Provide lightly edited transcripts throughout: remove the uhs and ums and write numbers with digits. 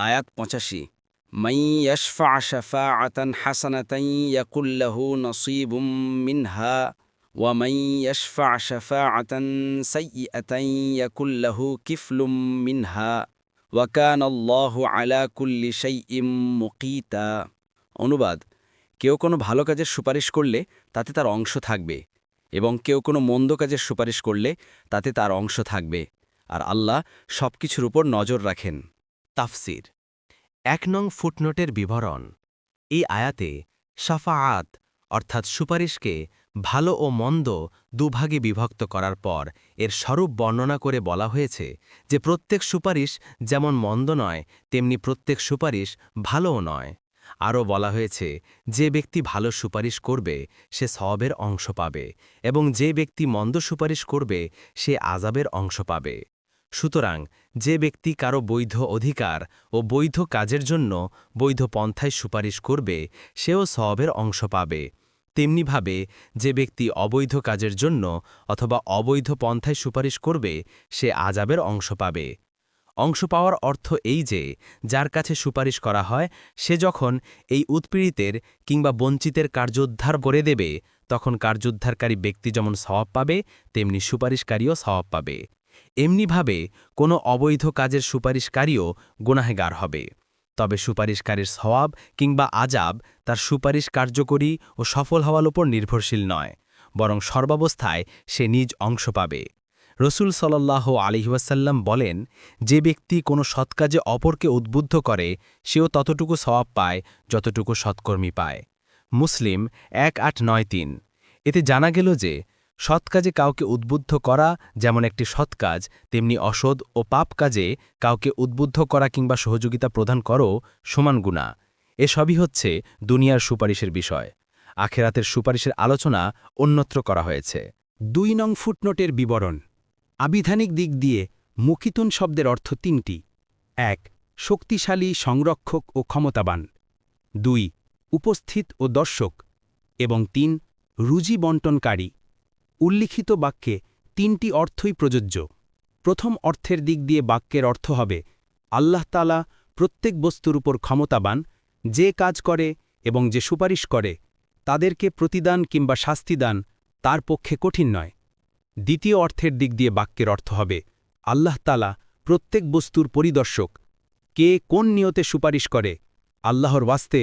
আয়াত ৮৫ মান ইয়াশফা শাফাআতান হাসানাতান ইয়াকুল লাহু নসীবুম মিনহা ওয়া মান ইয়াশফা শাফাআতান সাইয়্যাতান ইয়াকুল লাহু কিফলুম মিনহা ওয়া কানাল্লাহু আলা কুল্লি শাইইম মুকিতা। অনুবাদ: কেউ কোনো ভালো কাজের সুপারিশ করলে তাতে তার অংশ থাকবে, এবং কেউ কোনো মন্দ কাজের সুপারিশ করলে তাতে তার অংশ থাকবে, আর আল্লাহ সবকিছুর উপর নজর রাখেন। তাফসির ১ নং ফুটনোটের বিবরণ। এই আয়াতে শাফাআত অর্থাৎ সুপারিশকে ভালো ও মন্দ দুভাগে বিভক্ত করার পর এর স্বরূপ বর্ণনা করে বলা হয়েছে যে প্রত্যেক সুপারিশ যেমন মন্দ নয় তেমনি প্রত্যেক সুপারিশ ভালোও নয়। আরও বলা হয়েছে যে ব্যক্তি ভালো সুপারিশ করবে সে সওয়াবের অংশ পাবে, এবং যে ব্যক্তি মন্দ সুপারিশ করবে সে আযাবের অংশ পাবে। সুতরাং যে ব্যক্তি কারো বৈধ অধিকার ও বৈধ কাজের জন্য বৈধ পন্থায় সুপারিশ করবে সেও সওয়াবের অংশ পাবে, তেমনিভাবে যে ব্যক্তি অবৈধ কাজের জন্য অথবা অবৈধ পন্থায় সুপারিশ করবে সে আযাবের অংশ পাবে। অংশ পাওয়ার অর্থ এই যে যার কাছে সুপারিশ করা হয় সে যখন এই উৎপীড়িতের কিংবা বঞ্চিতের কার্যোদ্ধার করে দেবে তখন কার্যোদ্ধারকারী ব্যক্তি যেমন সওয়াব পাবে তেমনি সুপারিশকারীও সওয়াব পাবে। এমনিভাবে কোনো অবৈধ কাজের সুপারিশকারীও গুনাহগার হবে, তবে সুপারিশকারীর সওয়াব কিংবা আযাব তার সুপারিশ কার্যকরী ও সফল হওয়ার উপর নির্ভরশীল নয়, বরং সর্বাবস্থায় সে নিজ অংশ পাবে। রসুল সাল্লাল্লাহু আলাইহি ওয়াসাল্লাম বলেন, যে ব্যক্তি কোনো সৎকাজে অপরকে উদ্বুদ্ধ করে সেও ততটুকু সওয়াব পায় যতটুকু সৎকর্মী পায়। মুসলিম 1893। এতে জানা গেল যে সৎকাজে কাউকে উদ্বুদ্ধ করা যেমন একটি সৎকাজ, তেমনি অসৎ ও পাপ কাজে কাউকে উদ্বুদ্ধ করা কিংবা সহযোগিতা প্রদান করো সমান গুনাহ। এসবই হচ্ছে দুনিয়ার সুপারিশের বিষয়। আখেরাতের সুপারিশের আলোচনা অন্যত্র করা হয়েছে। ২ নং ফুটনোটের বিবরণ। আবিধানিক দিক দিয়ে মুকিতুন শব্দের অর্থ ৩টি। ১. শক্তিশালী, সংরক্ষক ও ক্ষমতাবান। ২. উপস্থিত ও দর্শক। এবং ৩. রুজি বণ্টনকারী। উল্লিখিত বাক্যে ৩টি অর্থই প্রযোজ্য। প্রথম অর্থের দিক দিয়ে বাক্যের অর্থ হবে আল্লাহ তাআলা প্রত্যেক বস্তুর উপর ক্ষমতাবান, যে কাজ করে এবং যে সুপারিশ করে তাদেরকে প্রতিদান কিংবা শাস্তিদান তার পক্ষে কঠিন নয়। দ্বিতীয় অর্থের দিক দিয়ে বাক্যের অর্থ হবে আল্লাহ তাআলা প্রত্যেক বস্তুর পরিদর্শক, কে কোন নিয়তে সুপারিশ করে, আল্লাহর ওয়াস্তে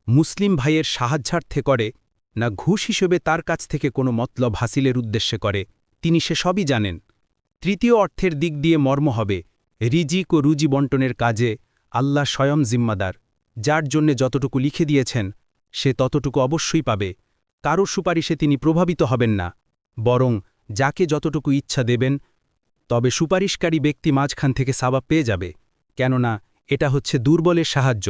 মুসলিম ভাইয়ের সাহায্যার্থে করে না ঘুষ হিসেবে তার কাছ থেকে কোনো মতলব হাসিলের উদ্দেশ্যে করে, তিনি সে সবই জানেন। তৃতীয় অর্থের দিক দিয়ে মর্ম হবে রিজিক ও রুজি বণ্টনের কাজে আল্লাহ স্বয়ং জিম্মাদার, যার জন্যে যতটুকু লিখে দিয়েছেন সে ততটুকু অবশ্যই পাবে। কারো সুপারিশে তিনি প্রভাবিত হবেন না, বরং যাকে যতটুকু ইচ্ছা দেবেন, তবে সুপারিশকারী ব্যক্তি মাঝখান থেকে সাবাব পেয়ে যাবে, কেননা এটা হচ্ছে দুর্বলের সাহায্য।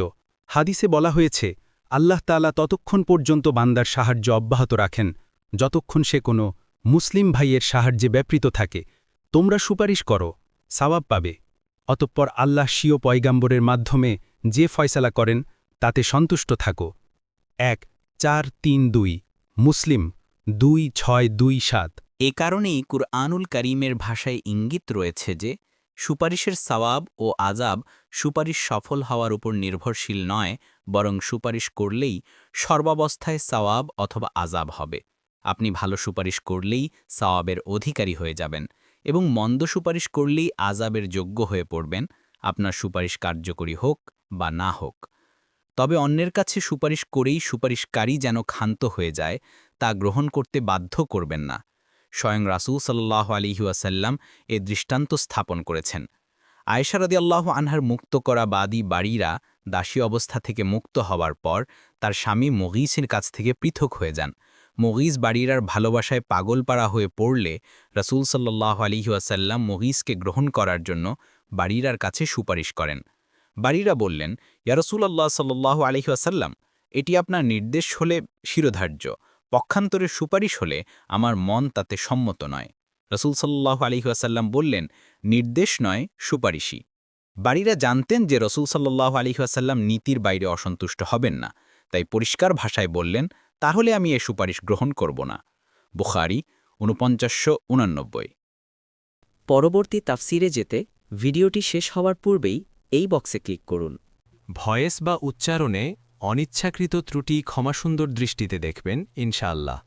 হাদিসে বলা হয়েছে আল্লাহ তাআলা ততক্ষণ পর্যন্ত বান্দার সাহায্য অব্যাহত রাখেন যতক্ষণ সে কোনো মুসলিম ভাইয়ের সাহায্যে ব্যাপৃত থাকে। তোমরা সুপারিশ করো, সাওয়াব পাবে। অতঃপর আল্লাহ স্বীয় পয়গাম্বরের মাধ্যমে যে ফয়সালা করেন তাতে সন্তুষ্ট থাকো। ১-৪-৩-২ মুসলিম ২-৬-২-৭। এ কারণেই কুরআনুল কারীমের ভাষায় ইঙ্গিত রয়েছে যে সুপারিশের সওয়াব ও আযাব সুপারিশ সফল হওয়ার উপর নির্ভরশীল নয়, বরং সুপারিশ করলেই সর্বাবস্থায় সওয়াব অথবা আযাব হবে। আপনি ভালো সুপারিশ করলেই সওয়াবের অধিকারী হয়ে যাবেন, এবং মন্দ সুপারিশ করলেই আযাবের যোগ্য হয়ে পড়বেন, আপনার সুপারিশ কার্যকরী হোক বা না হোক। তবে অন্যের কাছে সুপারিশ করেই সুপারিশকারী যেন ক্ষান্ত হয়ে যায় তা গ্রহণ করতে বাধ্য করবেন না। স্বয়ং রাসূল সাল্লাল্লাহু আলাইহি ওয়াসাল্লাম এ দৃষ্টান্ত স্থাপন করেছেন। আয়েশা রাদিয়াল্লাহু আনহার মুক্ত করা বাদী বাড়িরা দাসী অবস্থা থেকে মুক্ত হওয়ার পর তার স্বামী মুগীসের কাছ থেকে পৃথক হয়ে যান। মুগীস বাড়িরার ভালোবাসায় পাগলপাড়া হয়ে পড়লে রাসূল সাল্লাল্লাহু আলাইহি ওয়াসাল্লাম মুগীসকে গ্রহণ করার জন্য বাড়িরার কাছে সুপারিশ করেন। বাড়িরা বললেন, ইয়া রাসূলুল্লাহ সাল্লাল্লাহু আলাইহি ওয়াসাল্লাম, এটি আপনার নির্দেশ হলে শিরোধার্য, পক্ষান্তরে সুপারিশ হলে আমার মন তাতে সম্মত নয়। রাসূল সাল্লাল্লাহু আলাইহি ওয়াসাল্লাম বললেন, নির্দেশ নয়, সুপারিশই। বাড়িরা জানতেন যে রাসূল সাল্লাল্লাহু আলাইহি ওয়াসাল্লাম নীতির বাইরে অসন্তুষ্ট হবেন না, তাই পরিষ্কার ভাষায় বললেন, তাহলে আমি এ সুপারিশ গ্রহণ করব না। বুখারী ৪৯৮৯। পরবর্তী তাফসিরে যেতে ভিডিওটি শেষ হওয়ার পূর্বেই এই বক্সে ক্লিক করুন। ভয়েস বা উচ্চারণে অনিচ্ছাকৃত ত্রুটি ক্ষমাসুন্দর দৃষ্টিতে দেখবেন ইনশাআল্লাহ।